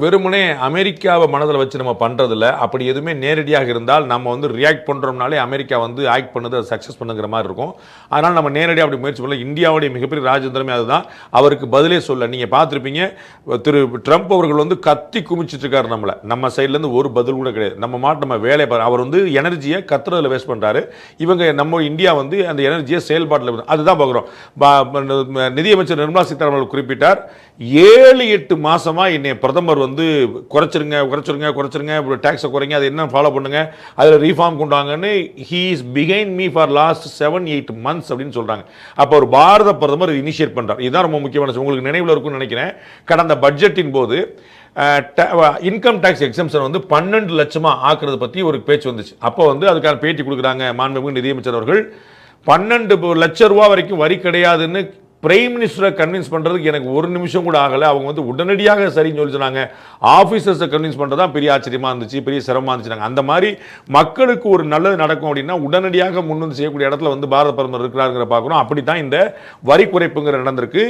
வெறுமனே அமெரிக்காவை மனதில் வச்சு நம்ம பண்ணுறதில்ல. அப்படி எதுவுமே நேரடியாக இருந்தால் நம்ம வந்து ரியாக்ட் பண்ணுறோம்னாலே அமெரிக்கா வந்து ஆக்ட் பண்ணது அது சக்ஸஸ் பண்ணுங்கிற மாதிரி இருக்கும். அதனால் நம்ம நேரடியாக அப்படி முயற்சி பண்ணல. இந்தியாவுடைய மிகப்பெரிய ராஜதந்திரமே அதுதான். அவருக்கு பதிலே சொல்ல நீங்கள் பார்த்துருப்பீங்க, திரு ட்ரம்ப் அவர்கள் வந்து கத்தி குமிச்சிட்டு இருக்காரு நம்மளை. நம்ம சைட்லேருந்து ஒரு பதில் கூட கிடையாது. நம்ம வேலை அவர் வந்து எனர்ஜியை கத்துறதுல வேஸ்ட் பண்ணுறாரு. இவங்க நம்ம இந்தியா வந்து அந்த எனர்ஜியை செயல்பாட்டில் அதுதான் பார்க்குறோம். நிதியமைச்சர் நிர்மலா சீதாராமன் குறிப்பிட்டார், 7-8 மாசமா என்னை பிரதமர் வந்து குறைச்சிருங்க டாக்ஸை குறைங்க, அது என்ன ஃபாலோ பண்ணுங்க, அதில் ரீஃபார்ம் கொண்டு வாங்கன்னு he is behind me for last 7-8 months அப்படின்னு சொல்றாங்க. அப்போ ஒரு பாரத பிரதமர் இனிஷியேட் பண்றார். இதுதான் ரொம்ப முக்கியமான. உங்களுக்கு நினைவில் இருக்கும்னு நினைக்கிறேன், கடந்த பட்ஜெட்டின் போது இன்கம் டாக்ஸ் எக்ஸம்ஷன் வந்து 12 லட்சமா ஆக்குறது பற்றி ஒரு பேச்சு வந்துச்சு. அப்போ வந்து அதுக்கான பேட்டி கொடுக்குறாங்க மாண்புமிகு நிதியமைச்சர் அவர்கள். 12 லட்சம் ரூபா வரைக்கும் வரி கிடையாதுன்னு பிரைம் மினிஸ்டரை கன்வின்ஸ் பண்ணுறதுக்கு எனக்கு ஒரு நிமிஷம் கூட ஆகலை. அவங்க வந்து உடனடியாக சரின்னு சொல்லி சொன்னாங்க. ஆஃபீஸர்ஸை கன்வின்ஸ் பண்ணுறது தான் பெரிய ஆச்சரியமாக இருந்துச்சு, பெரிய சிரமமாக இருந்துச்சு. அந்த மாதிரி மக்களுக்கு ஒரு நல்லது நடக்கும் அப்படின்னா உடனடியாக முன் வந்து செய்யக்கூடிய இடத்துல வந்து பாரத பிரதமர் இருக்கிறாருங்கிற பார்க்குறோம். அப்படி தான் இந்த வரி குறைப்புங்கிற நடந்திருக்கு.